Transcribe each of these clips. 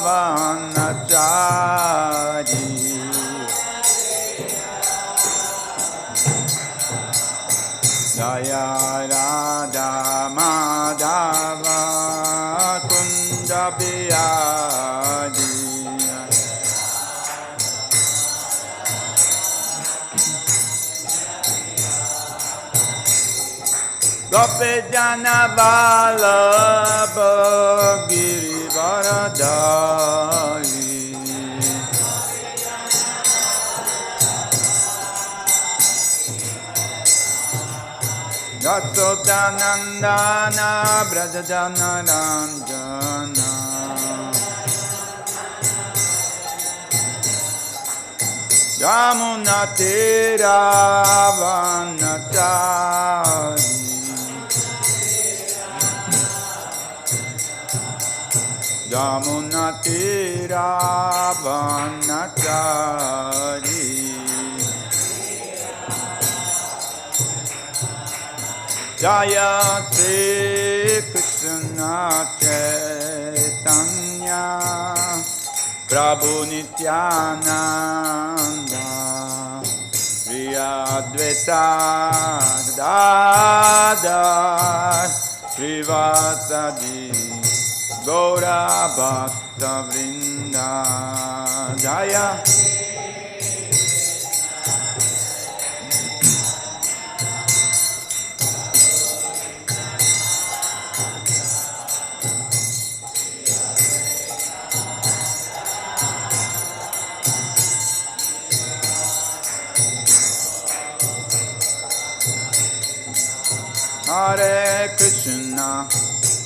vanachari Jaya Radha Madhava Kunda Bihari Gopi Jana Vallabha Girivaradari Yasodanandana Brajajana Ranjana Yamuna Tira Vanachari Yamuna Tira Vanachari Jaya Sri Krishna Chaitanya Prabhu Nityananda Shri Advaita Gadadhar Srivasadi Gaura Bhakta Vrinda Jaya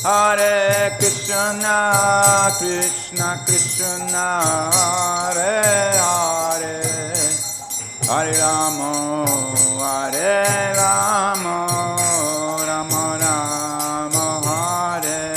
Hare Krishna Krishna Krishna Hare Hare Hare Rama Rama Rama Hare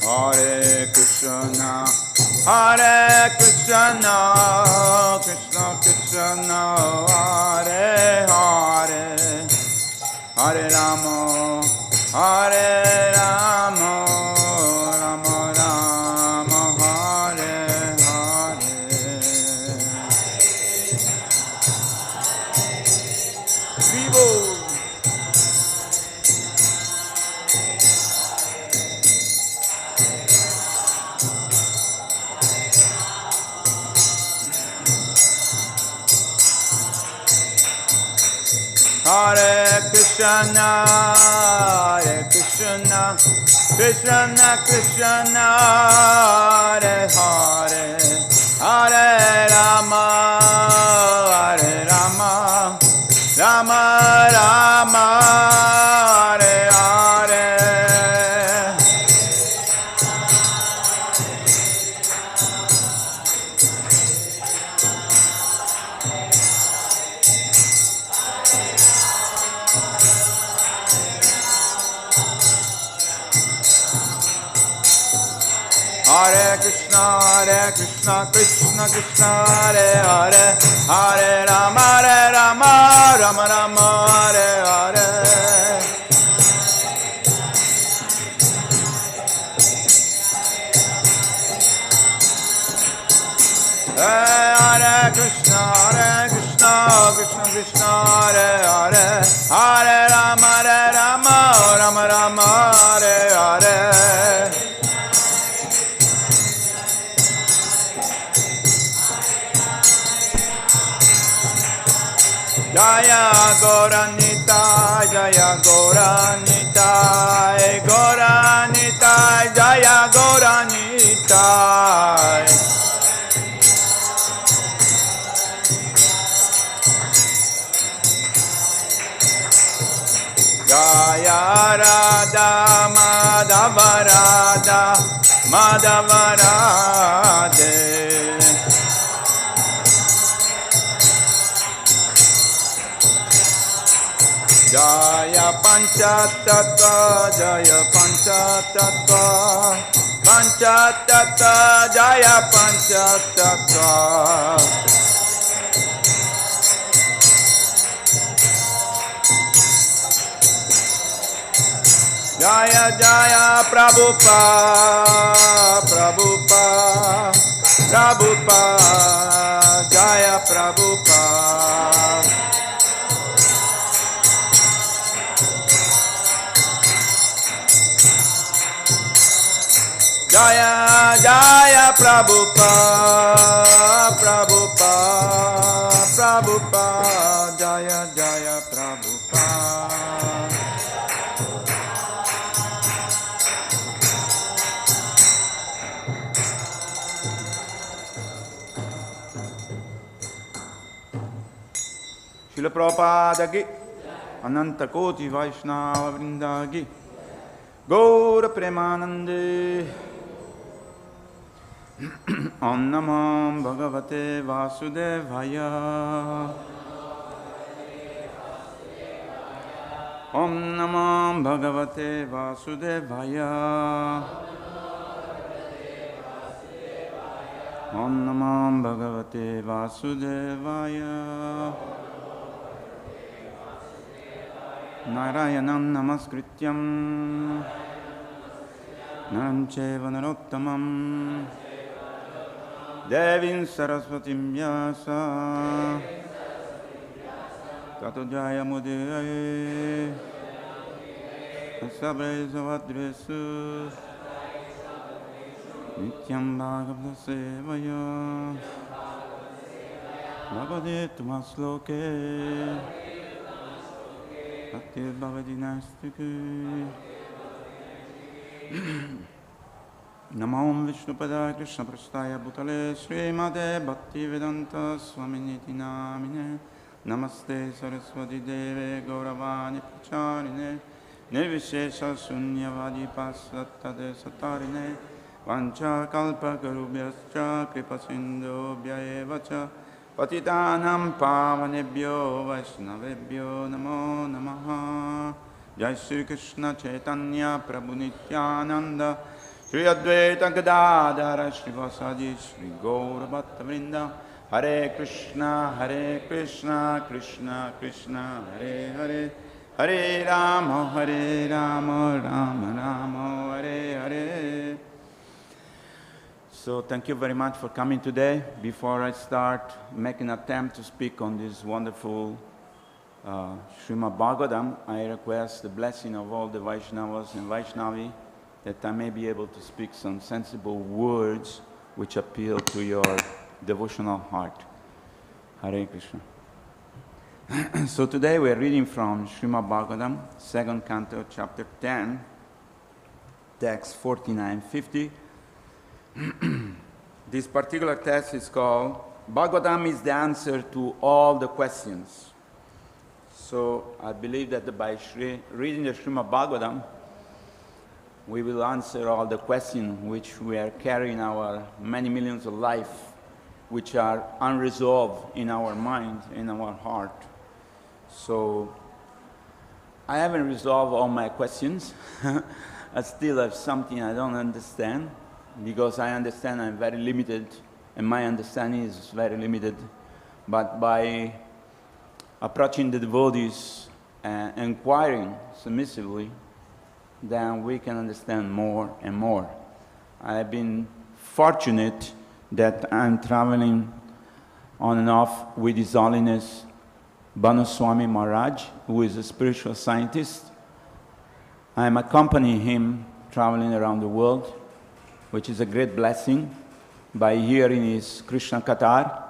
Hare Krishna Hare Krishna Krishna Krishna Hare Hare Hare Rama Rama Rama Hare Hare Vivo Hare Krishna Krishna Krishna Hare Hare Hare Rama Rama Rama Hare Hare Hare Krishna Krishna Krishna Hare Hare Hare Rama Rama Rama Hare Hare Hare Krishna Krishna Krishna Hare Hare Hare Rama Rama Hare Hare Jaya Gauranitai, Jaya Gauranitai, Gauranitai, Jaya Gauranitai. Jaya Radha Madhava Radha Madhava Radhe Jaya panchatattva jaya panchatattva panchatattva jaya panchatattva Jaya Jaya Prabhupada, Prabhupada, Prabhupada, Jaya Prabhupada. Jaya Jaya Prabhupada, Prabhupada, Prabhupada, Jaya Jaya Prabhupada. Śrīla Prabhupada ki, Ananta Koti Vaishnava Vrinda ki, Gaura Premanande. Om Namo Bhagavate Vasudevaya. Om Namo Bhagavate Vasudevaya. Om Namo Bhagavate Vasudevaya. Narayanam namaskrityam Naram cheva narottamam Devim sarasvatim vyasa Tato jaya mudiraye Asabre zavadresu Nityam bhagavata sevaya Bhagavate tumasloke Satya Bhavadinastike Namo Vishnupada Krishna Prasthaya Bhutale Srimade Bhaktivedanta Swaminiti Namine Namaste Saraswati Deve Gauravani Pracharine Nirvishesha Sunyavadi Pasattade Satarine Vancha Kalpa Garubhyascha Kripa Sindhu Bhyayevacha Patitanam pavanebhyo vaishnavebhyo namo namaha. Jai Shri Krishna Chaitanya Prabhu Nityananda Shri Advaita Gadadhara Shri Vasadi Shri Gaura Bhatta Vrinda. Hare Krishna Krishna Krishna Hare Hare Hare Rama Rama Rama Hare Hare. So thank you very much for coming today. Before I start making an attempt to speak on this wonderful Srimad Bhagavatam, I request the blessing of all the Vaishnavas and Vaishnavi that I may be able to speak some sensible words which appeal to your devotional heart. Hare Krishna. So today we are reading from Srimad Bhagavatam, 2nd Canto, Chapter 10, text 49-50. This particular text is called Bhagavatam is the answer to all the questions. So I believe that by reading the Srimad Bhagavatam, we will answer all the questions which we are carrying our many millions of life, which are unresolved in our mind, in our heart. So I haven't resolved all my questions. I still have something I don't understand, because I understand I'm very limited, and my understanding is very limited. But by approaching the devotees and inquiring submissively, then we can understand more and more. I've been fortunate that I'm traveling on and off with His Holiness Bhanu Swami Maharaj, who is a spiritual scientist. I'm accompanying him traveling around the world, which is a great blessing. By hearing his Krishna Kathar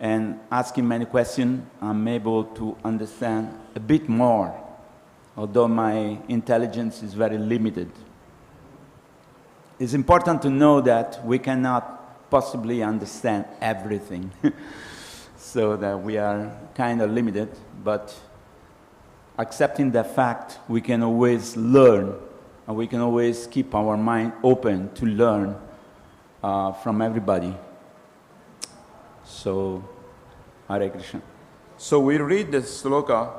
and asking many questions, I'm able to understand a bit more, although my intelligence is very limited. It's important to know that we cannot possibly understand everything, so that we are kind of limited, but accepting the fact we can always learn, and we can always keep our mind open to learn from everybody. So, Hare Krishna. So we read the sloka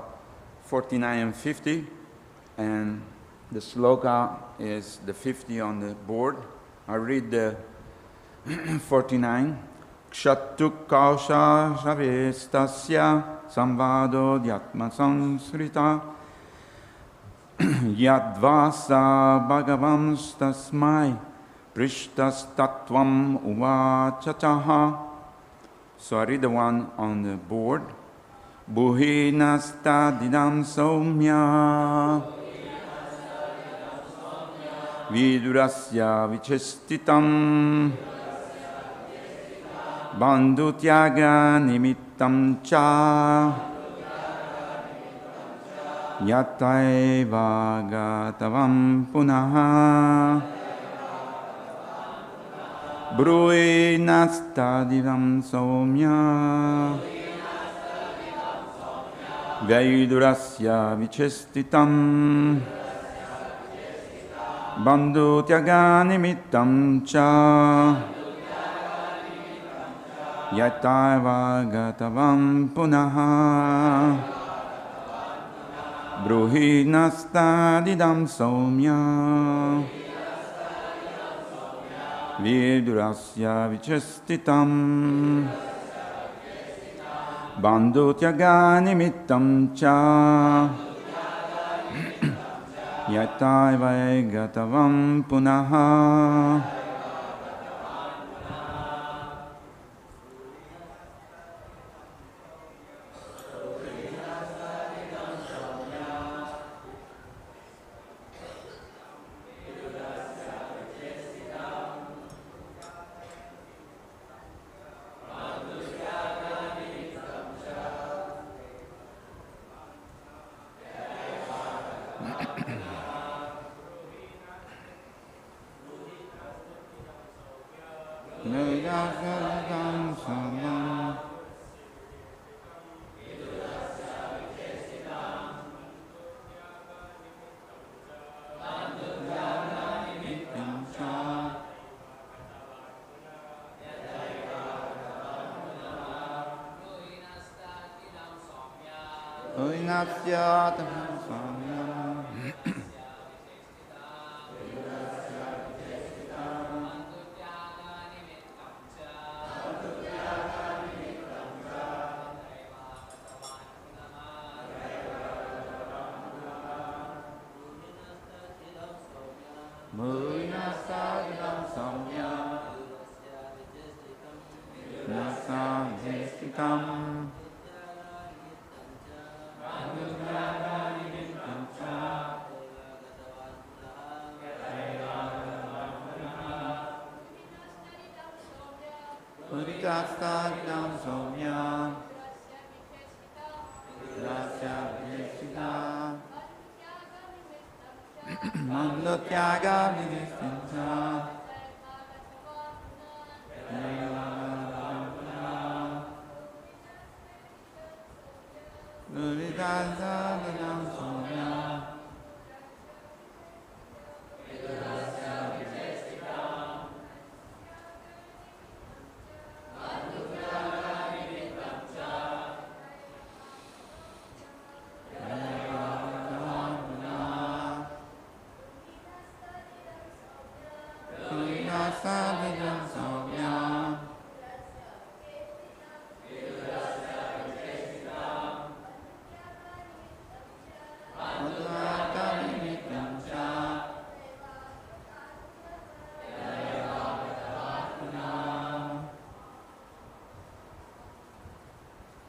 49 and 50 And the sloka is the 50 on the board. I read the 49. Kṣattuḥ kauśāraves tasya saṁvādo dhyātma-saṁśritaḥ yadvasa bhagavāṁs tasmai pṛṣṭas tattvam uvāca. So I read the one on the board. Brūhi idam saumya vidurasya viceṣṭitam bandhu-tyāga-nimittaṁ yathaivāgatavān punaḥ brūhi idam saumya vidurasya viceṣṭitam bandhu-tyāga-nimittaṁ yathaivāgatavān punaḥ brūhi idam saumya vidurasya viceṣṭitam bandhu-tyāga-nimittaṁ yathaivāgatavān punaḥ.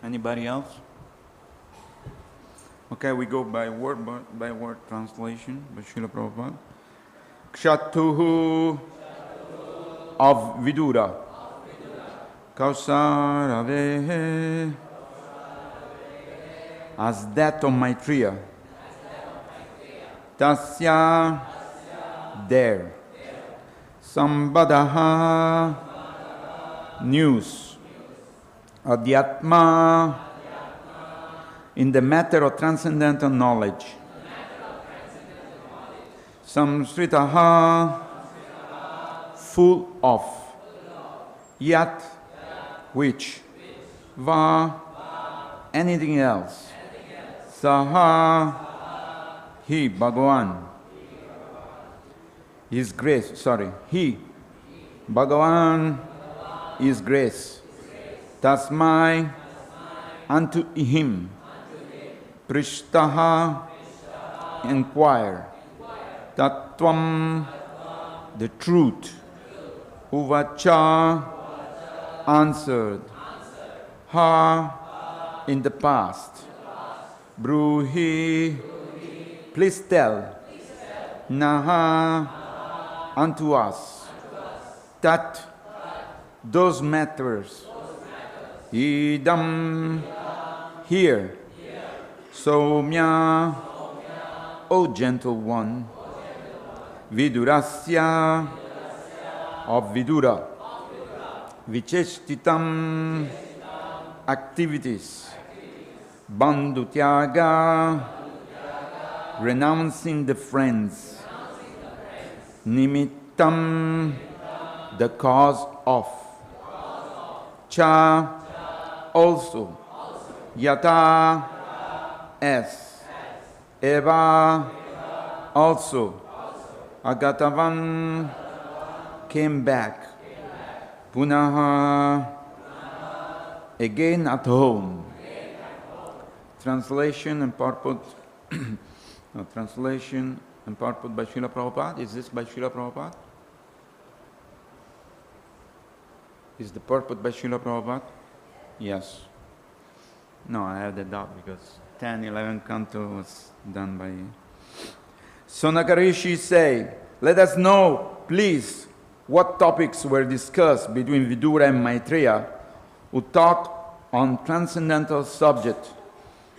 Anybody else? Okay, we go by word translation by Srila Prabhupada. Kṣattuḥ of Vidura, kauśāraveḥ as that of Maitreya, tasya there, saṁvādaḥ news, adhyātma in the matter of transcendental knowledge, saṁśritaḥ full of, yat which, va anything else, saha He, Bhagavan, is grace. He, Bhagavan, is grace. Tasmai, unto him. pṛṣṭaḥ, inquire. Tattvam, the truth. Uvāca, answered. Ha, in the past. Brūhi, please tell. Naha, unto us. Tat, those matters. Idam, here. Saumya, O gentle one. Vidurasya, of Vidura. Viceṣṭitam, activities. Bandhu-tyāga, renouncing the friends. Nimittaṁ, the cause of. Cha, also. Yatha, as. Eva, also. Agatavān, came back. Punaḥ, again at home. Translation and purport. Translation and purport by Srila Prabhupada. Is this by Srila Prabhupada? Is the purport by Srila Prabhupada? Yes. No, I have the doubt because 10, 11 canto was done by... Sonakarishi say, let us know, please, what topics were discussed between Vidura and Maitreya, who talked on transcendental subject,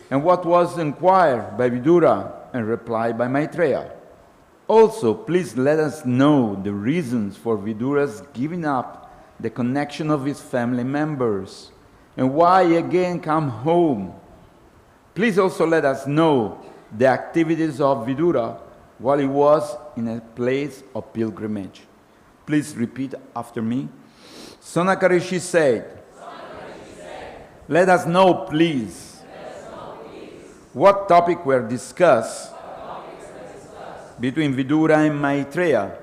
and what was inquired by Vidura and replied by Maitreya. Also, please let us know the reasons for Vidura's giving up the connection of his family members, and why he again come home. Please also let us know the activities of Vidura while he was in a place of pilgrimage. Please repeat after me. Sonakarishi said, let us know, please, what topics were discussed between Vidura and Maitreya,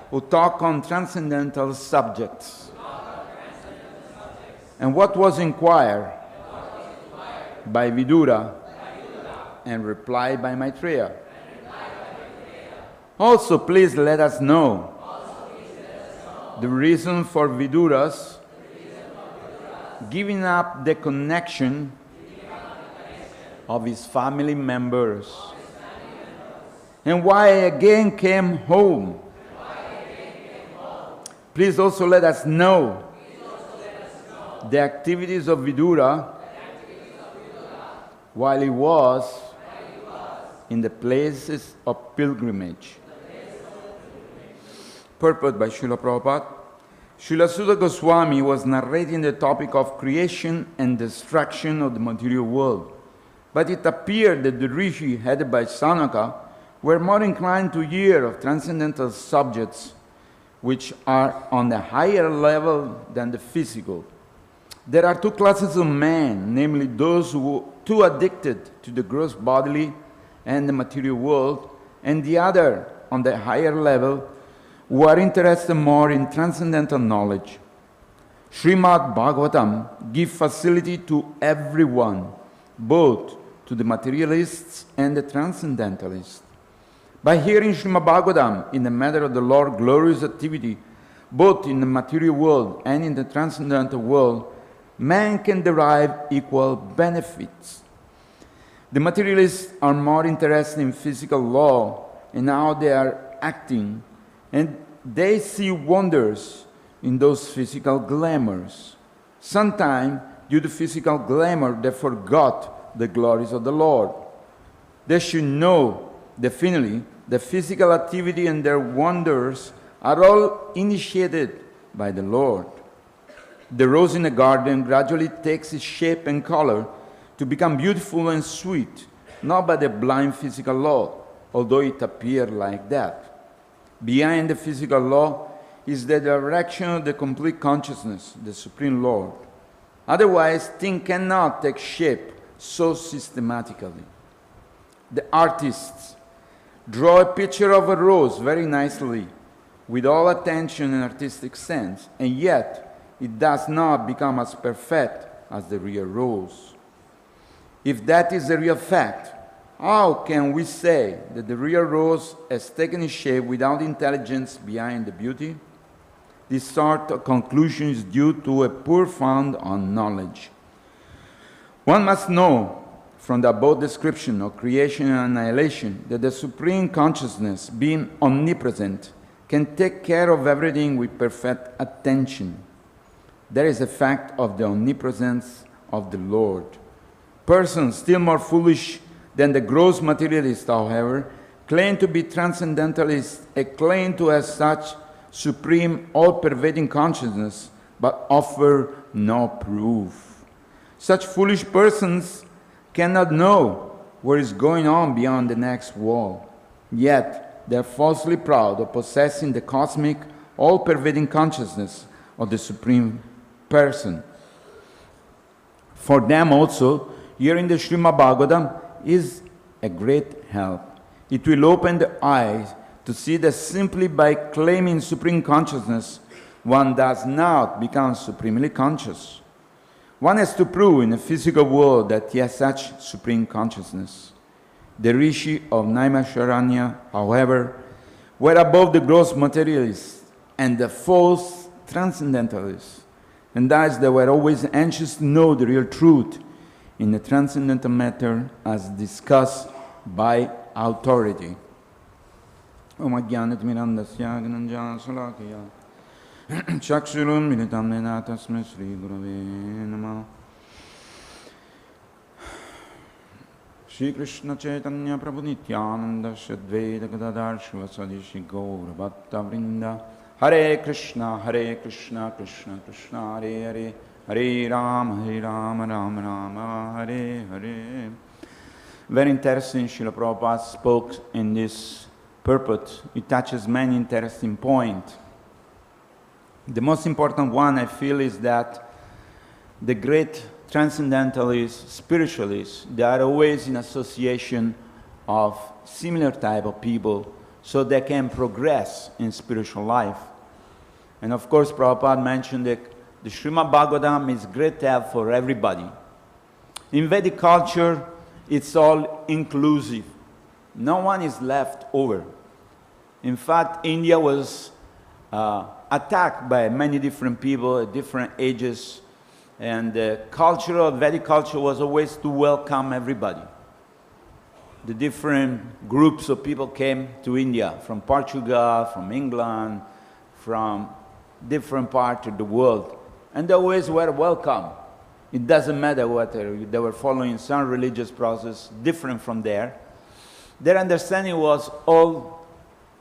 who talk on transcendental subjects, and what was inquired by Vidura and replied by Maitreya. Also, please let us know the reason for Vidura's giving up the connection of his family members, and why he again came home. Please also let us know the activities of Vidura while he was in the places of pilgrimage. Purport by Srila Prabhupada. Srila Sutta Goswami was narrating the topic of creation and destruction of the material world. But it appeared that the rishi headed by Sanaka were more inclined to hear of transcendental subjects which are on a higher level than the physical. There are two classes of men, namely those who are too addicted to the gross bodily and the material world, and the other, on the higher level, who are interested more in transcendental knowledge. Srimad Bhagavatam gives facility to everyone, both to the materialists and the transcendentalists. By hearing Srimad Bhagavatam in the matter of the Lord's glorious activity, both in the material world and in the transcendental world, man can derive equal benefits. The materialists are more interested in physical law and how they are acting, and they see wonders in those physical glamours. Sometimes, due to physical glamour, they forgot the glories of the Lord. They should know definitely the physical activity and their wonders are all initiated by the Lord. The rose in the garden gradually takes its shape and color to become beautiful and sweet, not by the blind physical law, although it appears like that. Behind the physical law is the direction of the complete consciousness, the Supreme Lord. Otherwise, things cannot take shape so systematically. the artists draw a picture of a rose very nicely, with all attention and artistic sense, and yet it does not become as perfect as the real rose. If that is the real fact, how can we say that the real rose has taken its shape without intelligence behind the beauty? This sort of conclusion is due to a poor fund on knowledge. One must know from the above description of creation and annihilation that the Supreme Consciousness, being omnipresent, can take care of everything with perfect attention. That is a fact of the omnipresence of the Lord. Persons still more foolish than the gross materialists, however, claim to be transcendentalists and claim to have such supreme, all-pervading consciousness, but offer no proof. Such foolish persons cannot know what is going on beyond the next wall. Yet, they are falsely proud of possessing the cosmic, all-pervading consciousness of the Supreme Person. For them also, hearing the Srimad Bhagavatam is a great help. It will open the eyes to see that simply by claiming supreme consciousness, one does not become supremely conscious. One has to prove in the physical world that he has such supreme consciousness. The rishi of Naimisharanya, however, were above the gross materialists and the false transcendentalists, and thus they were always anxious to know the real truth in the transcendental matter as discussed by authority. Om Ajnanatimirandasya Gnanjana Salakaya Chakshurum Militam Nena Tasmai Sri Gurave Namah. Shri Krishna Chaitanya Prabhu Nityananda Shadvaita Gadadhar Shivasadi Shri Gaura Bhatta Vrinda. Hare Krishna, Krishna Krishna, Hare Hare, Hare Rama, Rama Rama, Hare Hare. Very interesting, Srila Prabhupada spoke in this purport. It touches many interesting points. The most important one, I feel, is that the great transcendentalists, spiritualists, they are always in association of similar type of people so they can progress in spiritual life. And of course, Prabhupada mentioned that the Srimad Bhagavatam is great help for everybody. In Vedic culture, it's all inclusive. No one is left over. In fact, India was attacked by many different people at different ages, and the culture of Vedic culture was always to welcome everybody. The different groups of people came to India from Portugal, from England, from different parts of the world, and they always were welcome. It doesn't matter whether they were following some religious process different from there. Their understanding was all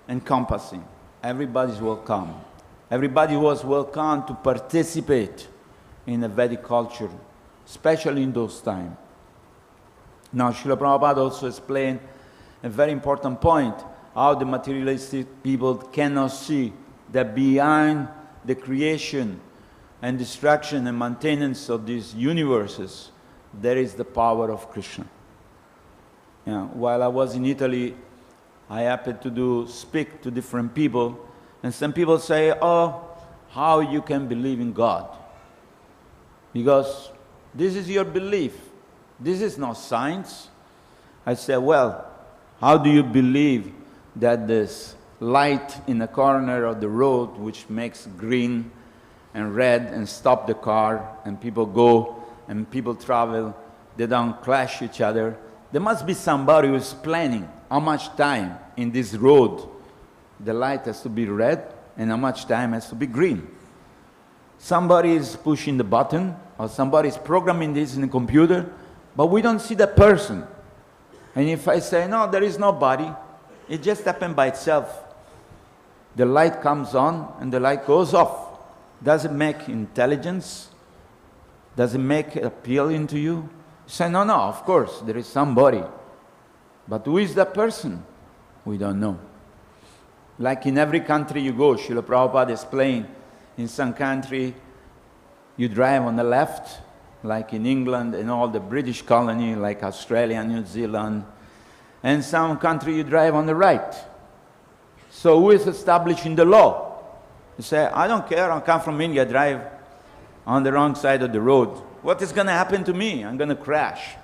encompassing. Everybody's welcome. Everybody was welcome to participate in the Vedic culture, especially in those times. Now, Srila Prabhupada also explained a very important point, how the materialistic people cannot see that behind the creation and destruction and maintenance of these universes, there is the power of Krishna. While I was in Italy, I happened to speak to different people, and some people say, oh, how you can believe in God? Because this is your belief. This is not science. I said, well, how do you believe that this light in the corner of the road, which makes green and red and stop the car, and people go and people travel, they don't clash each other? There must be somebody who is planning how much time in this road the light has to be red and how much time has to be green. Somebody is pushing the button, or somebody is programming this in the computer, but we don't see that person. And if I say, no, there is nobody, it just happened by itself. The light comes on and the light goes off. Does it make intelligence? Does it make appeal into you? You say, no, of course, there is somebody. But who is that person? We don't know. Like in every country you go, Srila Prabhupada explained, in some country you drive on the left, like in England and all the British colony, like Australia, New Zealand, and some country you drive on the right. So who is establishing the law? You say, I don't care, I come from India, drive on the wrong side of the road. What is going to happen to me? I'm going to crash.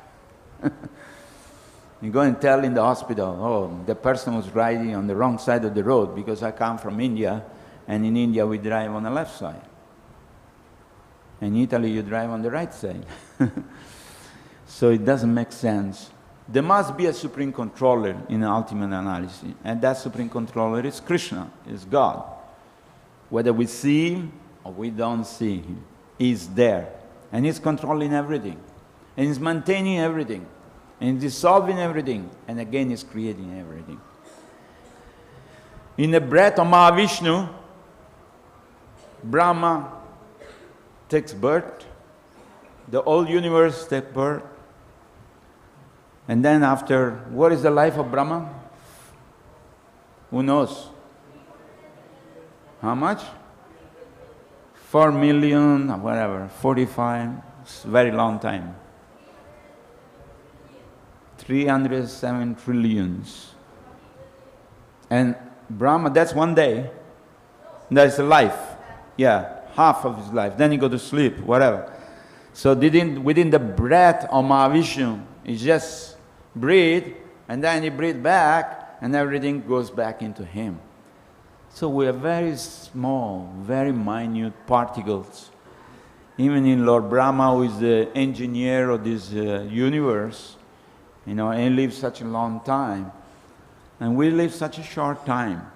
You go and tell in the hospital, oh, the person was riding on the wrong side of the road because I come from India, and in India we drive on the left side. In Italy you drive on the right side. So it doesn't make sense. There must be a supreme controller in the ultimate analysis, and that supreme controller is Krishna, is God. Whether we see him or we don't see him, he's there. And he's controlling everything. And he's maintaining everything. And he's dissolving everything. And again, he's creating everything. In the breath of Mahavishnu, Brahma takes birth. The whole universe takes birth. And then after, what is the life of Brahma? Who knows? How much? 4 million, whatever, 45, it's a very long time. 307 trillions. And Brahma, that's one day. That's a life. Yeah, half of his life. Then he go to sleep, whatever. So within the breath of Mahavishnu, he just breathe, and then he breathe back, and everything goes back into him. So we are very small, very minute particles. Even in Lord Brahma, who is the engineer of this universe, you know, and he lives such a long time. And we live such a short time.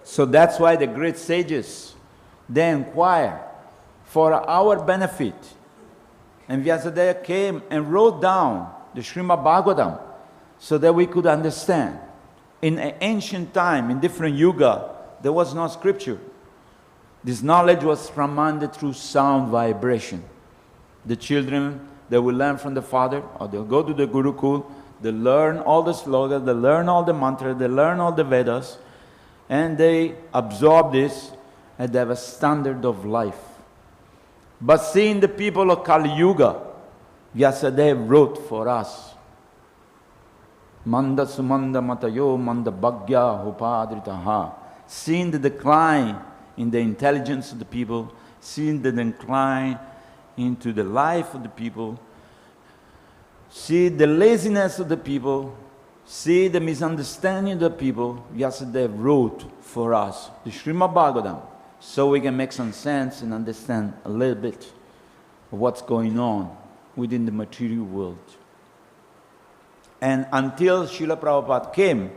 So that's why the great sages, they inquire for our benefit. And Vyasadeva came and wrote down the Srimad Bhagavatam so that we could understand. In an ancient time, in different yuga, there was no scripture. This knowledge was commanded through sound vibration. The children, they will learn from the father, or they'll go to the Gurukul, they learn all the slogas, they learn all the mantras, they learn all the Vedas, and they absorb this, and they have a standard of life. But seeing the people of Kali Yuga, Vyasadeva wrote for us. Manda sumanda matayo manda bhagya upadritaha. Seeing the decline in the intelligence of the people, seeing the decline into the life of the people, see the laziness of the people, see the misunderstanding of the people, Vyasadeva wrote for us the Srimad Bhagavatam, so we can make some sense and understand a little bit of what's going on within the material world. And until Srila Prabhupada came,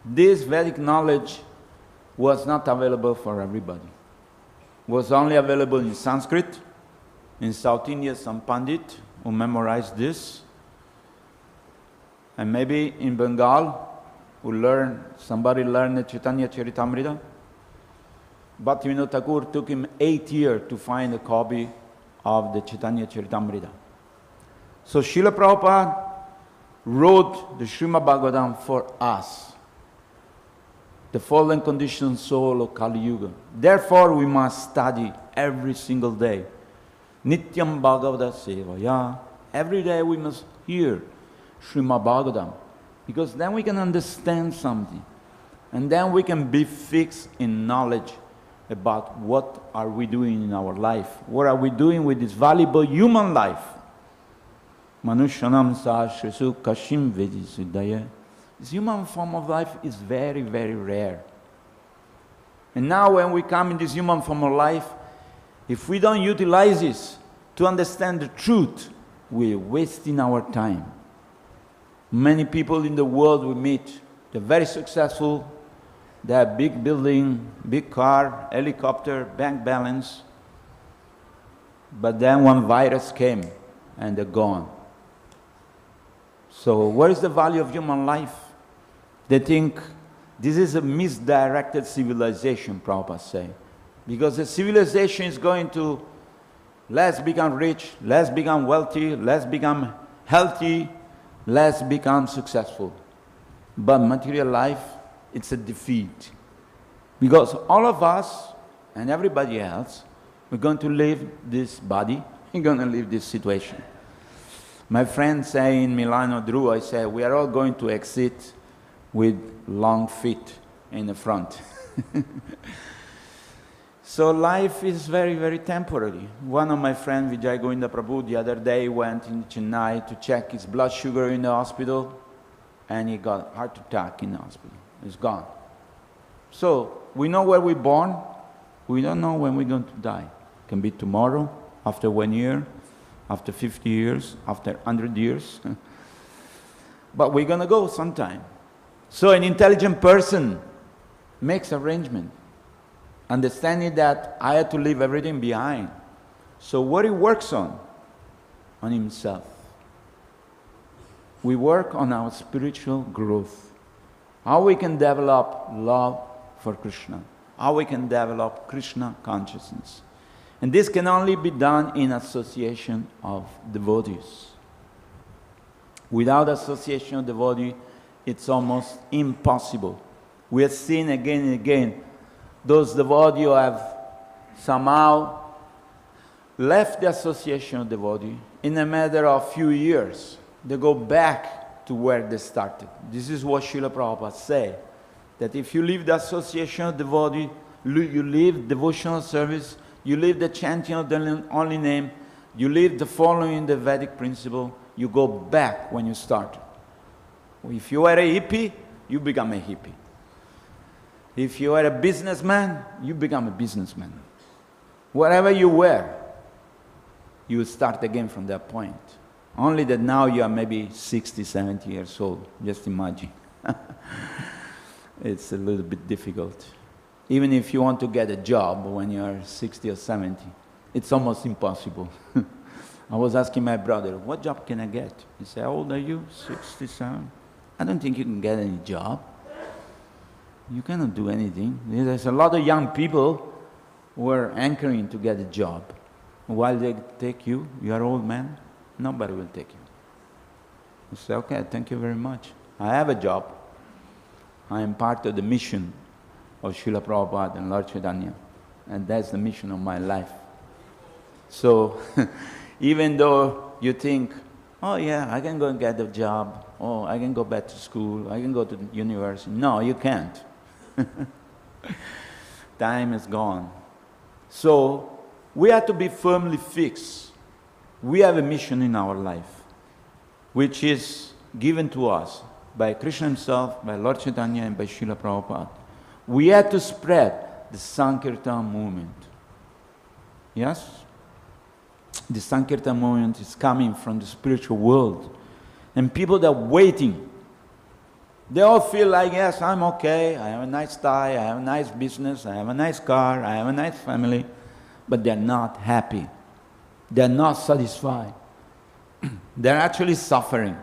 this Vedic knowledge was not available for everybody. It was only available in Sanskrit. In South India, some Pandit who memorized this. And maybe in Bengal, somebody learned the Chaitanya Charitamrita. Bhaktivinoda Thakur took him 8 years to find a copy of the Chaitanya Charitamrita. So Srila Prabhupada wrote the Srimad Bhagavatam for us, the fallen conditioned soul of Kali Yuga. Therefore, we must study every single day. Nityam Bhagavata Sevaya. Every day we must hear Srimad Bhagavatam, because then we can understand something. And then we can be fixed in knowledge about what are we doing in our life. What are we doing with this valuable human life? Manushyanam sahasrasu kashim vedisudaya. This human form of life is very, very rare. And now when we come in this human form of life, if we don't utilize this to understand the truth, we're wasting our time. Many people in the world we meet, they're very successful, they have big building, big car, helicopter, bank balance, but then one virus came and they're gone. So what is the value of human life? They think this is a misdirected civilization, Prabhupada say. Because the civilization is going to, let's become rich, let's become wealthy, let's become healthy, let's become successful. But material life, it's a defeat. Because all of us and everybody else, we're going to leave this body, we're going to leave this situation. My friend say in Milano, Drew, I say, we are all going to exit with long feet in the front. So life is very, very temporary. One of my friends, Vijay Govinda Prabhu, the other day went in Chennai to check his blood sugar in the hospital, and he got a heart attack in the hospital. It's gone. So we know where we're born. We don't know when we're going to die. It can be tomorrow, after 1 year, after 50 years, after 100 years. But we're going to go sometime. So an intelligent person makes arrangement, understanding that I had to leave everything behind. So what he works on himself. We work on our spiritual growth. How we can develop love for Krishna. How we can develop Krishna consciousness. And this can only be done in association of devotees. Without association of devotees, it's almost impossible. We have seen again and again those devotees who have somehow left the association of devotees in a matter of few years. They go back to where they started. This is what Srila Prabhupada said, that if you leave the association of devotees, you leave devotional service, you leave the chanting of the only name, you leave the following the Vedic principle, you go back when you started. If you are a hippie, you become a hippie. If you are a businessman, you become a businessman. Whatever you were, you start again from that point. Only that now you are maybe 60, 70 years old. Just imagine. It's a little bit difficult. Even if you want to get a job when you are 60 or 70, it's almost impossible. I was asking my brother, what job can I get? He said, how old are you? 67. I don't think you can get any job. You cannot do anything. There's a lot of young people who are anchoring to get a job. While they take you, you are old man, nobody will take you. You say, okay, thank you very much. I have a job. I am part of the mission of Srila Prabhupada and Lord Chaitanya. And that's the mission of my life. So, even though you think, oh yeah, I can go and get a job, oh, I can go back to school, I can go to the university. No, you can't. Time is gone. So, we have to be firmly fixed. We have a mission in our life, which is given to us by Krishna himself, by Lord Chaitanya, and by Srila Prabhupada. We have to spread the Sankirtan movement. Yes? The Sankirtan movement is coming from the spiritual world. And people that are waiting, they all feel like, yes, I'm okay, I have a nice tie, I have a nice business, I have a nice car, I have a nice family, but they're not happy. They're not satisfied. They're actually suffering.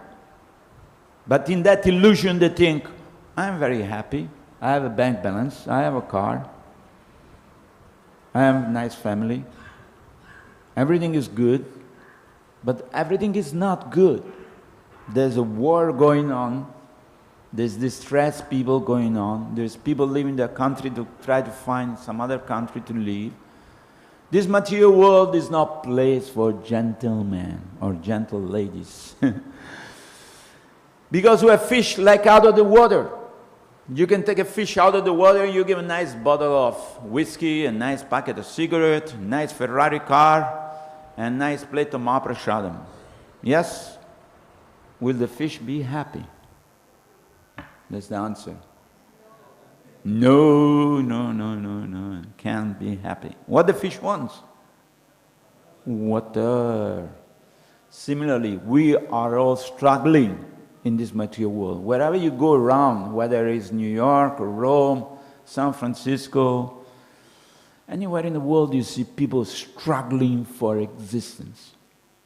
But in that illusion they think, I'm very happy, I have a bank balance, I have a car, I have a nice family, everything is good, but everything is not good. There's a war going on, there's distressed people going on, there's people leaving their country to try to find some other country to live. This material world is not place for gentlemen or gentle ladies. Because we have fish like out of the water. You can take a fish out of the water, you give a nice bottle of whiskey, a nice packet of cigarette, a nice Ferrari car, and a nice plate of Mahaprasadam. Yes? Will the fish be happy? That's the answer. No, no, no, no, no. Can't be happy. What the fish wants? Water. Similarly, we are all struggling in this material world. Wherever you go around, whether it's New York or Rome, San Francisco, anywhere in the world you see people struggling for existence.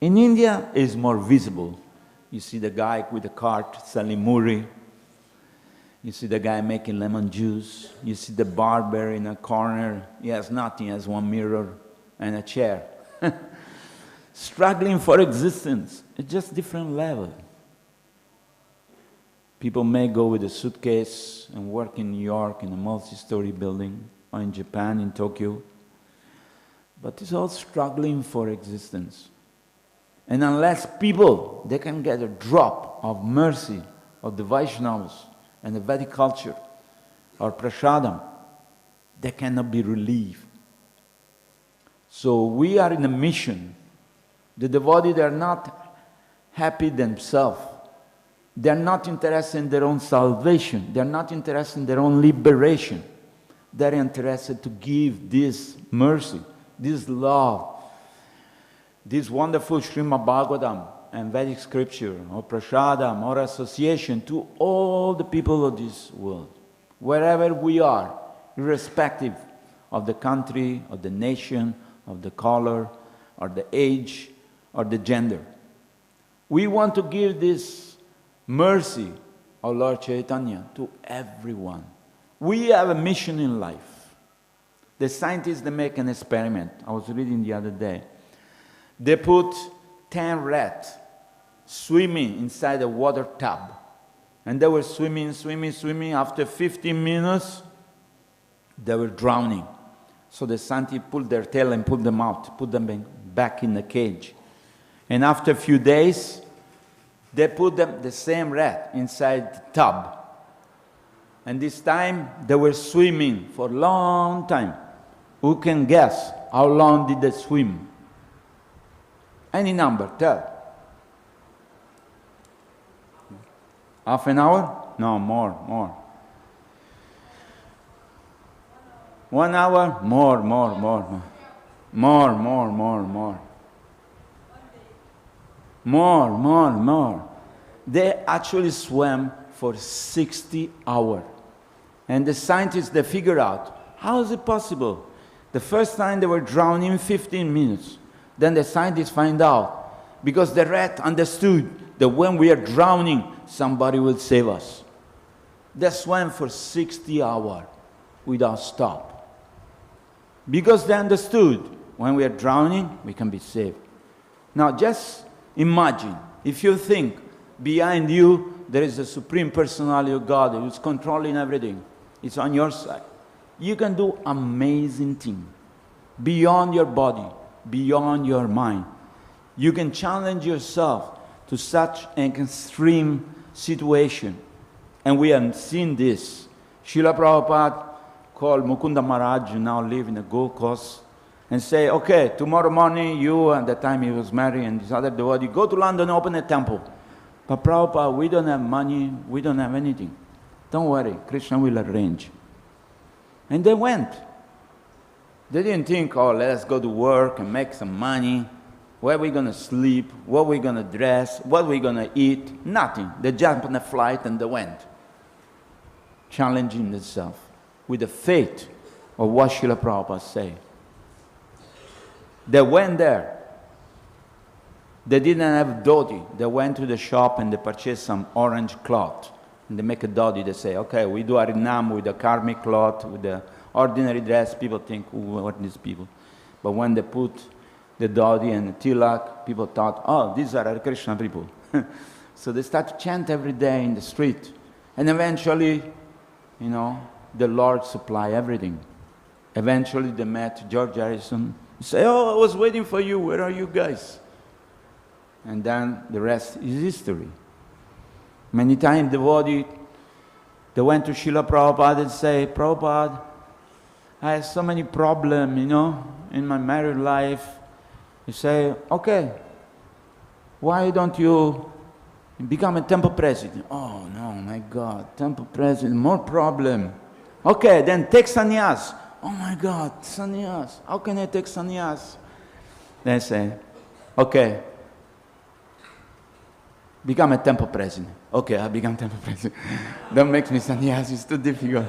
In India, it's more visible. You see the guy with the cart selling muri. You see the guy making lemon juice. You see the barber in a corner. He has nothing, he has one mirror and a chair. Struggling for existence. It's just different level. People may go with a suitcase and work in New York in a multi-story building, or in Japan, in Tokyo. But it's all struggling for existence. And unless people, they can get a drop of mercy of the Vaishnavas and the Vedic culture, or prasadam, they cannot be relieved. So we are in a mission. The devotees, they are not happy themselves. They are not interested in their own salvation. They are not interested in their own liberation. They are interested to give this mercy, this love, this wonderful Srimad Bhagavatam and Vedic scripture, or prasadam, or association to all the people of this world, wherever we are, irrespective of the country, of the nation, of the color, or the age, or the gender. We want to give this mercy of Lord Chaitanya to everyone. We have a mission in life. The scientists, they make an experiment. I was reading the other day. They put 10 rats swimming inside a water tub. And they were swimming. After 15 minutes, they were drowning. So the scientists pulled their tail and pulled them out, put them back in the cage. And after a few days, they put them, the same rat, inside the tub. And this time, they were swimming for a long time. Who can guess how long did they swim? Any number, tell. Half an hour? No, more. 1 hour? More. More. They actually swam for 60 hours. And the scientists, they figured out, how is it possible? The first time they were drowning in 15 minutes. Then the scientists find out, because the rat understood that when we are drowning, somebody will save us. They swam for 60 hours without stop. Because they understood, when we are drowning, we can be saved. Now just imagine, if you think behind you there is a Supreme Personality of God who is controlling everything. It's on your side. You can do amazing things beyond your body, beyond your mind. You can challenge yourself to such an extreme situation. And we have seen this. Srila Prabhupada called Mukunda Maharaj, who now live in the Gold Coast, and say, okay, tomorrow morning you, at the time he was married, and this other devotee, go to London and open a temple. But Prabhupada, we don't have money, we don't have anything. Don't worry, Krishna will arrange. And they went. They didn't think, oh, let's go to work and make some money. Where are we going to sleep? What are we going to dress? What are we going to eat? Nothing. They jumped on a flight and they went. Challenging themselves with the faith of what Srila Prabhupada said. They went there. They didn't have dhoti. They went to the shop and they purchased some orange cloth. And they make a dhoti. They say, okay, we do harinam with the karmic cloth, with the ordinary dress. People think, oh, what are these people? But when they put the dhoti and the tilak, people thought, oh, these are Hare Krishna people. So they start to chant every day in the street. And eventually, you know, the Lord supply everything. Eventually they met George Harrison. He said, oh, I was waiting for you. Where are you guys? And then the rest is history. Many times devotees, they went to Srila Prabhupada and say, Prabhupada, I have so many problems, you know, in my married life. He say, okay, why don't you become a temple president? Oh no, my God, temple president, more problem. Okay, then take sannyas. Oh my God, sannyas. How can I take sannyas? Then I say, okay, become a temple president. Okay, I become temple president. Don't make me sannyas, it's too difficult.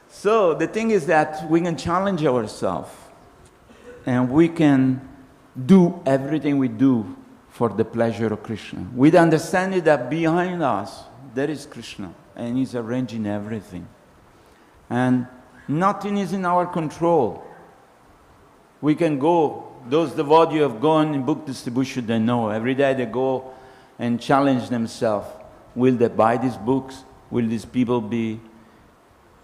So the thing is that we can challenge ourselves and we can do everything we do for the pleasure of Krishna, with understanding that behind us there is Krishna and He's arranging everything. And nothing is in our control. We can go, those devotees who have gone in book distribution, they know, every day they go and challenge themselves. Will they buy these books? Will these people be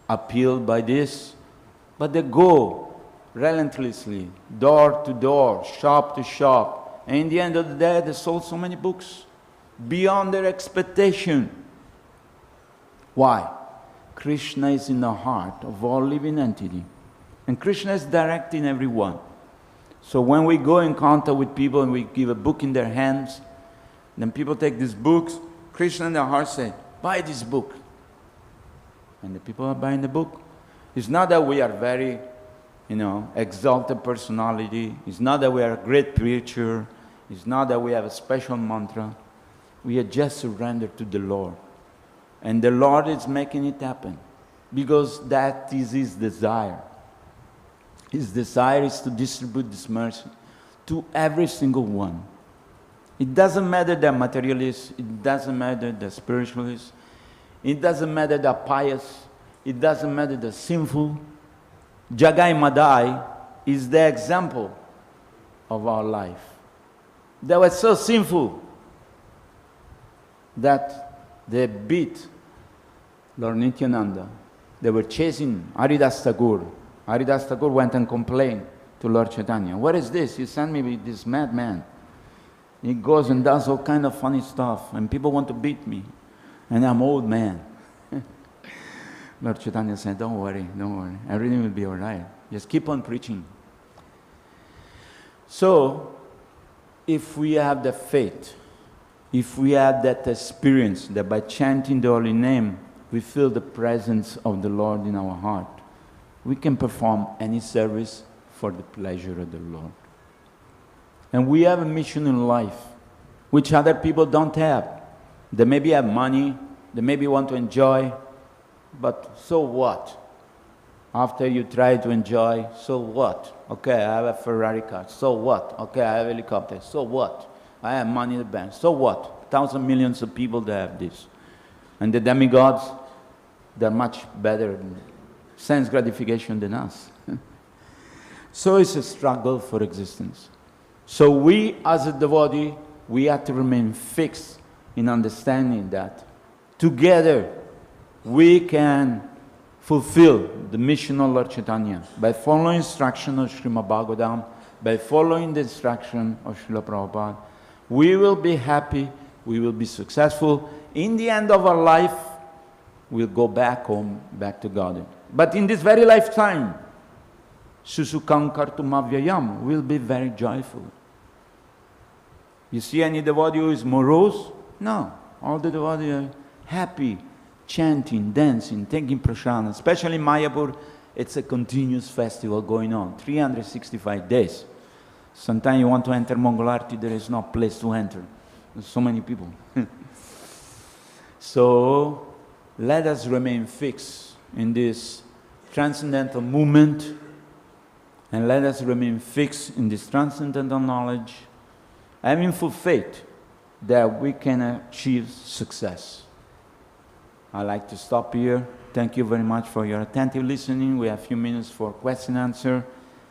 appealed by this? But they go relentlessly, door to door, shop to shop, And in the end of the day, they sold so many books beyond their expectation. Why? Krishna is in the heart of all living entity. And Krishna is directing everyone. So when we go in contact with people and we give a book in their hands, then people take these books, Krishna in their heart say, buy this book. And the people are buying the book. It's not that we are very, exalted personality. It's not that we are a great preacher. It's not that we have a special mantra. We are just surrendered to the Lord. And the Lord is making it happen. Because that is His desire. His desire is to distribute this mercy to every single one. It doesn't matter they're materialists. It doesn't matter they're spiritualists. It doesn't matter they're pious. It doesn't matter they're sinful. Jagai Madai is the example of our life. They were so sinful that they beat Lord Nityananda. They were chasing Haridas Thakur. Haridas Thakur went and complained to Lord Chaitanya. What is this? You sent me with this madman. He goes and does all kind of funny stuff, and people want to beat me. And I'm old man. Lord Chaitanya said, don't worry, everything will be all right. Just keep on preaching. So, if we have the faith, if we have that experience that by chanting the holy name, we feel the presence of the Lord in our heart, we can perform any service for the pleasure of the Lord. And we have a mission in life, which other people don't have. They maybe have money, they maybe want to enjoy, but so what? After you try to enjoy, so what? Okay, I have a Ferrari car, so what? Okay, I have a helicopter, so what? I have money in the bank, so what? 1,000 millions of people that have this. And the demigods, they're much better in sense gratification than us. So it's a struggle for existence. So we as a devotee, we have to remain fixed in understanding that together we can fulfill the mission of Lord Chaitanya by following instruction of Srimad Bhagavatam, by following the instruction of Srila Prabhupada. We will be happy, we will be successful. In the end of our life, we'll go back home, back to God. But in this very lifetime, Susukam Kartumavyayam will be very joyful. You see any devotee who is morose? No. All the devotees are happy, chanting, dancing, taking pṛṣṭas. Especially in Mayapur, it's a continuous festival going on, 365 days. Sometimes you want to enter Mangalarti, there is no place to enter. There's so many people. So, let us remain fixed in this transcendental movement, and let us remain fixed in this transcendental knowledge, having full faith that we can achieve success. I'd like to stop here. Thank you very much for your attentive listening. We have a few minutes for question and answer.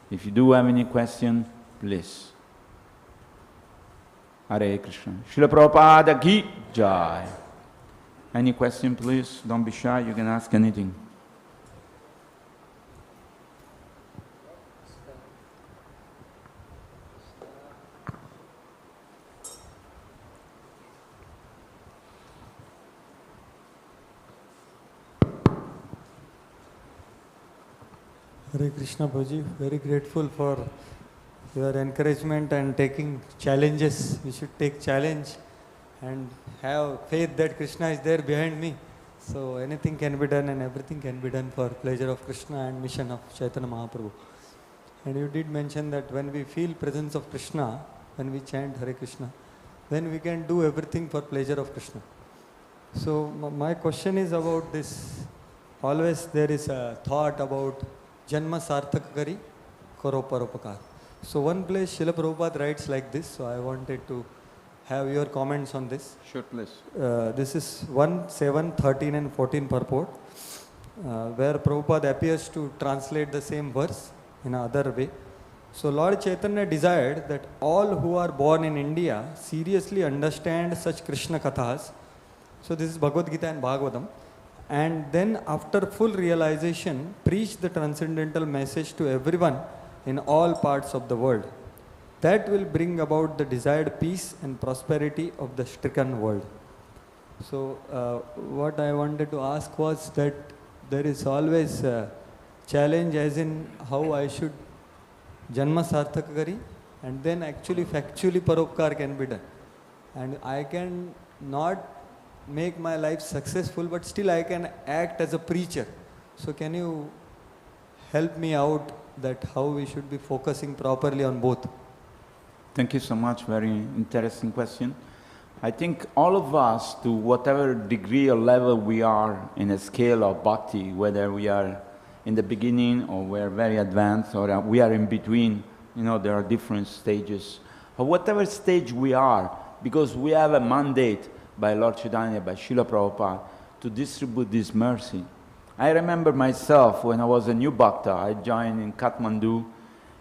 If you do have any question, please. Hare Krishna. Srila Prabhupada ki jai. Any question, please? Don't be shy. You can ask anything. Hare Krishna Prabhuji, very grateful for your encouragement and taking challenges. We should take challenge and have faith that Krishna is there behind me. So anything can be done and everything can be done for pleasure of Krishna and mission of Chaitanya Mahaprabhu. And you did mention that when we feel presence of Krishna, when we chant Hare Krishna, then we can do everything for pleasure of Krishna. So my question is about this. Always there is a thought about Janma sarthak kari, karo paropakar. So one place Srila Prabhupada writes like this, so I wanted to have your comments on this. Sure, please. This is 1, 7, 13 and 14 purport, where Prabhupada appears to translate the same verse in another way. So Lord Chaitanya desired that all who are born in India seriously understand such Krishna kathas. So this is Bhagavad Gita and Bhagavatam. And then after full realization, preach the transcendental message to everyone in all parts of the world. that will bring about the desired peace and prosperity of the stricken world. So what I wanted to ask was that there is always a challenge as in how I should janma sarthak kari, and then actually factually paropkar can be done. And I can not make my life successful, but still I can act as a preacher. So can you help me out that how we should be focusing properly on both? Thank you so much. Very interesting question. I think all of us, to whatever degree or level we are in a scale of bhakti, whether we are in the beginning or we're very advanced or we are in between, there are different stages. Or whatever stage we are, because we have a mandate by Lord Chaitanya, by Srila Prabhupada, to distribute this mercy. I remember myself when I was a new bhakta, I joined in Kathmandu,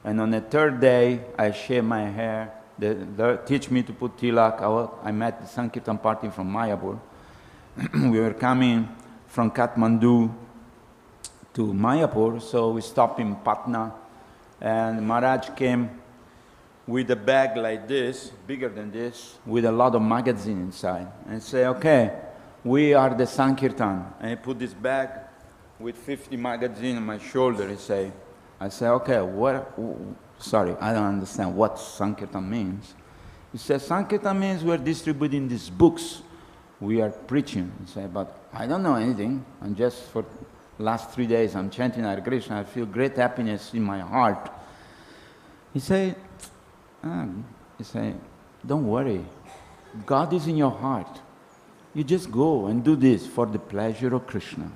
and on the third day I shaved my hair. They teach me to put tilak. I met the Sankirtan party from Mayapur. We were coming from Kathmandu to Mayapur, so we stopped in Patna, and Maharaj came with a bag like this, bigger than this, with a lot of magazines inside, and say, okay, we are the Sankirtan. And he put this bag with 50 magazines on my shoulder. I say, okay, sorry, I don't understand what Sankirtan means. He says, Sankirtan means we're distributing these books. We are preaching. He said, but I don't know anything. And just for last 3 days, I'm chanting Hare Krishna. I feel great happiness in my heart. He said, don't worry. God is in your heart. You just go and do this for the pleasure of Krishna.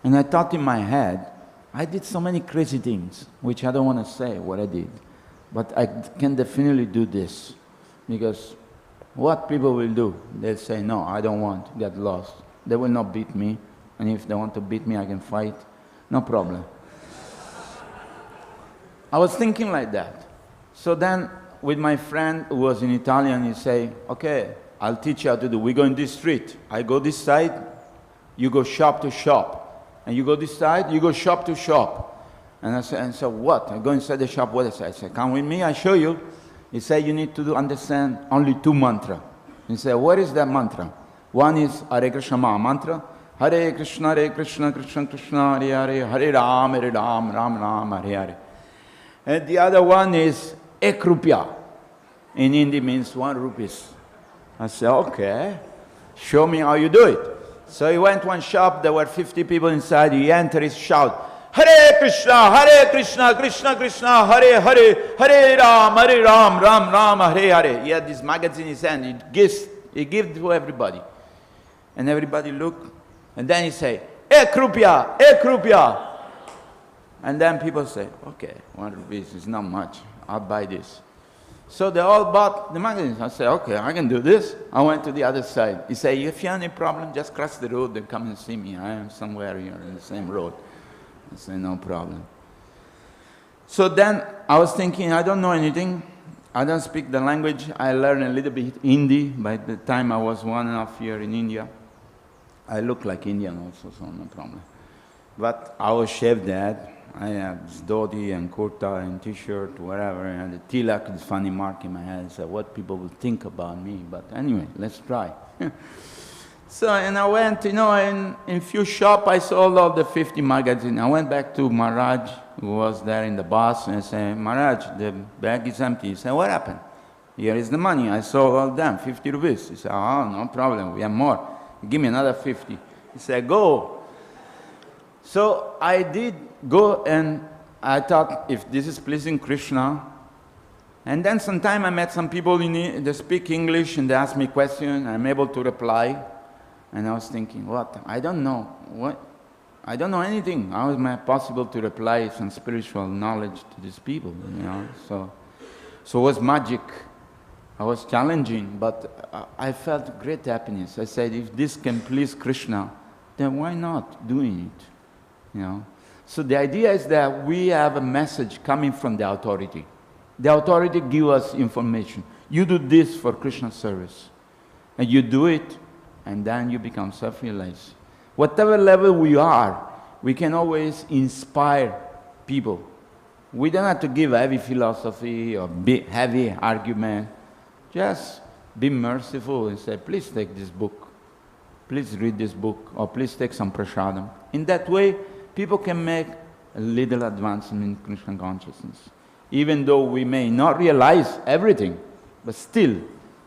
And I thought in my head, I did so many crazy things, which I don't want to say what I did. But I can definitely do this. Because what people will do, they'll say, no, I don't want to get lost. They will not beat me. And if they want to beat me, I can fight. No problem. I was thinking like that. So then, with my friend who was in Italian, he say, okay, I'll teach you how to do. We go in this street. I go this side, you go shop to shop. And you go this side, you go shop to shop. And I said, what? I go inside the shop, what is it? I said, come with me, I show you. He said, you need to understand only 2 mantras. He said, what is that mantra? One is Hare Krishna Maha Mantra. Hare Krishna, Krishna Krishna, Hare Hare, Hare Ram, Ram Ram, Hare Hare. And the other one is Ek Rupya. In Hindi means 1 rupees. I said, okay, show me how you do it. So he went one shop, there were 50 people inside, he entered, he shouted, Hare Krishna, Krishna Krishna, Hare Hare, Hare Ram, Ram Ram, Hare Hare. He had this magazine in his hand, he gave to everybody. And everybody looked, and then he said, Ek Rupya. And then people say, okay, 1 rupee is not much, I'll buy this. So they all bought the magazines. I said, okay, I can do this. I went to the other side. He said, if you have any problem, just cross the road and come and see me. I am somewhere here in the same road. I said, no problem. So then I was thinking, I don't know anything. I don't speak the language. I learned a little bit Hindi by the time I was 1.5 years in India. I look like Indian also, so no problem. But I was shaved that. I have dhoti and kurta and t-shirt, whatever, and the tilak, this funny mark in my head, so what people will think about me. But anyway, let's try. So, and I went, in few shops, I sold all the 50 magazines. I went back to Maharaj, who was there in the bus, and I said, Maharaj, the bag is empty. He said, what happened? Here is the money. I sold all them, 50 rupees. He said, oh, no problem, we have more. Give me another 50. He said, go. So I did go, and I thought, if this is pleasing Krishna. And then sometime I met some people they speak English, and they ask me questions, I'm able to reply. And I was thinking, what? I don't know. What? I don't know anything. How is it possible to reply some spiritual knowledge to these people? So it was magic. I was challenging, but I felt great happiness. I said, if this can please Krishna, then why not doing it? So the idea is that we have a message coming from the authority. The authority gives us information. You do this for Krishna's service. And you do it, and then you become self-realized. Whatever level we are, we can always inspire people We don't have to give heavy philosophy or heavy argument. Just be merciful and say, please take this book. Please read this book, or please take some prasadam. In that way, people can make a little advancement in Krishna consciousness. Even though we may not realize everything, but still,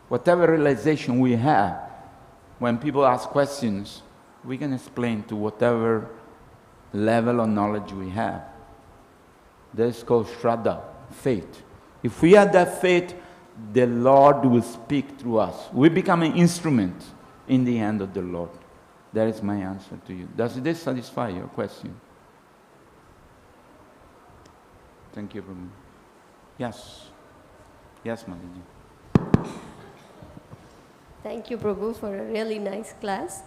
whatever realization we have, when people ask questions, we can explain to whatever level of knowledge we have. That is called Shraddha, faith. If we have that faith, the Lord will speak through us. We become an instrument in the hand of the Lord. That is my answer to you. Does this satisfy your question? Thank you, Prabhu. Yes. Yes, Mataji. Thank you, Prabhu, for a really nice class.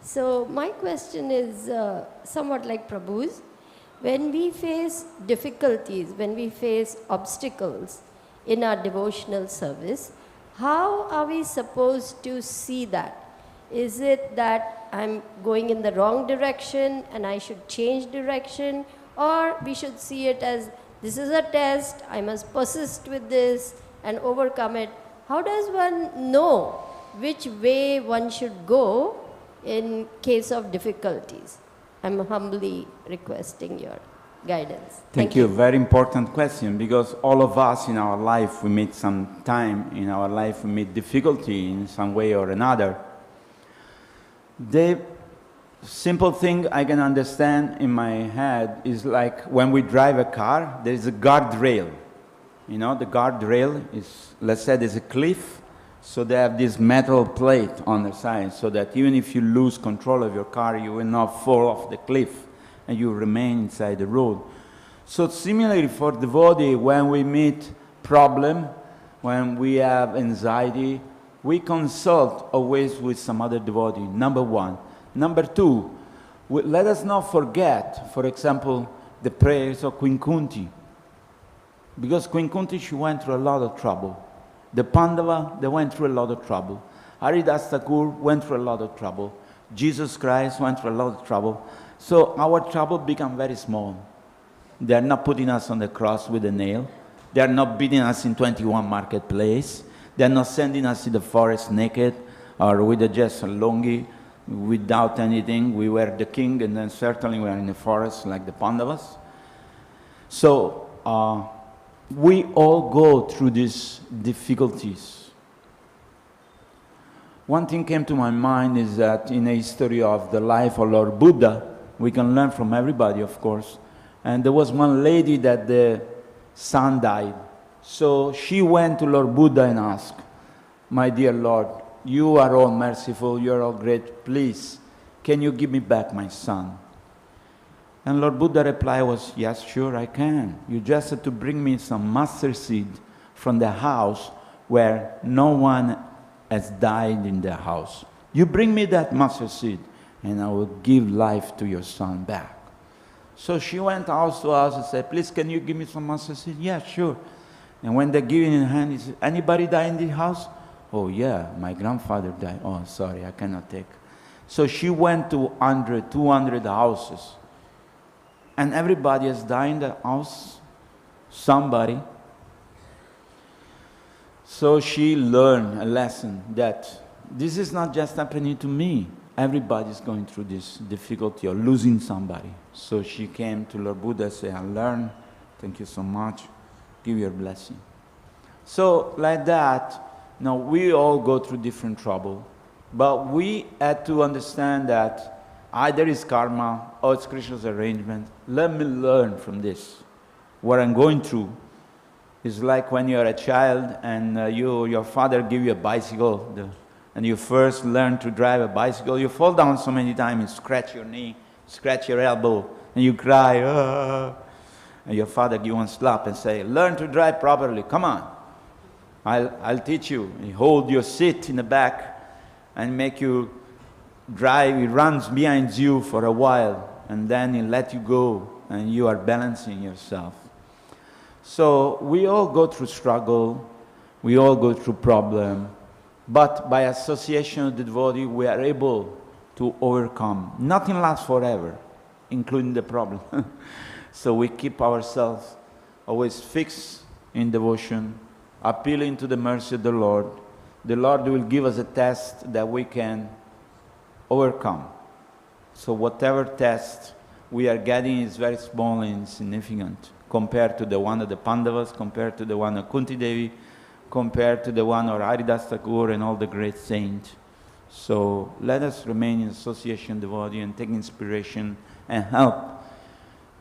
So my question is somewhat like Prabhu's. When we face difficulties, when we face obstacles in our devotional service, how are we supposed to see that? Is it that I'm going in the wrong direction and I should change direction? Or we should see it as, this is a test, I must persist with this and overcome it. How does one know which way one should go in case of difficulties? I'm humbly requesting your guidance. Thank you. Very important question, because all of us in our life, we meet some time in our life, we meet difficulty in some way or another. The simple thing I can understand in my head is like when we drive a car, there is a guardrail. You know, the guardrail is, let's say there's a cliff, so they have this metal plate on the side, so that even if you lose control of your car, you will not fall off the cliff and you remain inside the road. So similarly for devotee, when we meet problem, when we have anxiety, we consult always with some other devotee, number one. Number two, let us not forget, for example, the prayers of Queen Kunti. Because Queen Kunti, she went through a lot of trouble. The Pandava, they went through a lot of trouble. Haridas Thakur went through a lot of trouble. Jesus Christ went through a lot of trouble. So our trouble become very small. They are not putting us on the cross with a nail. They are not beating us in 21 marketplace. They are not sending us to the forest naked or with a just longi without anything. We were the king and then certainly we are in the forest like the Pandavas. So we all go through these difficulties. One thing came to my mind is that in the history of the life of Lord Buddha, we can learn from everybody, of course. And there was one lady that the son died. So she went to Lord Buddha and asked, my dear Lord, you are all merciful, you are all great, please, can you give me back my son? And Lord Buddha replied was, yes, sure, I can. You just have to bring me some mustard seed from the house where no one has died in the house. You bring me that mustard seed, and I will give life to your son back. So she went house to house and said, please, can you give me some mustard seed? Yeah, sure. And when they give it in hand, he said, anybody die in the house? Oh, yeah, my grandfather died. Oh, sorry, I cannot take. So she went to 100, 200 houses. And everybody has died in the house, somebody. So she learned a lesson that this is not just happening to me. Everybody's going through this difficulty of losing somebody. So she came to Lord Buddha and said, I learned, thank you so much, give your blessing. So like that, now we all go through different trouble, but we had to understand that either it's karma or it's Krishna's arrangement. Let me learn from this. What I'm going through is like when you're a child and your father give you a bicycle, and you first learn to drive a bicycle, you fall down so many times, you scratch your knee, scratch your elbow, and you cry, ah. And your father give you one slap and say, learn to drive properly, come on. I'll teach you. He hold your seat in the back and make you drive. He runs behind you for a while, and then he let you go, and you are balancing yourself. So we all go through struggle, we all go through problem, but by association with the devotee, we are able to overcome. Nothing lasts forever, including the problem. So we keep ourselves always fixed in devotion, appealing to the mercy of the Lord will give us a test that we can overcome. So whatever test we are getting is very small and insignificant compared to the one of the Pandavas, compared to the one of Kunti Devi, compared to the one of Haridas Thakur and all the great saints. So let us remain in association, devotee, and take inspiration and help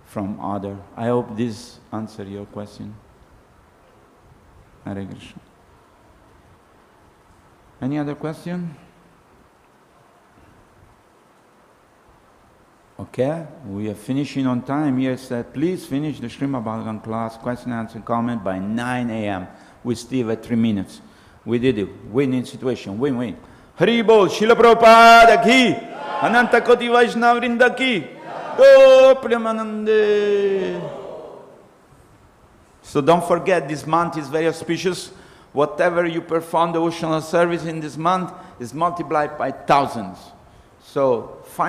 from others. I hope this answers your question. Hare Krishna. Any other question? Okay, we are finishing on time. Here said, please finish the Srimad Bhagavatam class, question, answer, comment by 9 a.m. We still have 3 minutes. We did it. Win-win situation. Win-win. Hari Bol, Srila Prabhupada ki, Ananta Koti Vaishnava Vrinda ki, Go Premanande. So don't forget, this month is very auspicious. Whatever you perform devotional service in this month is multiplied by thousands. So find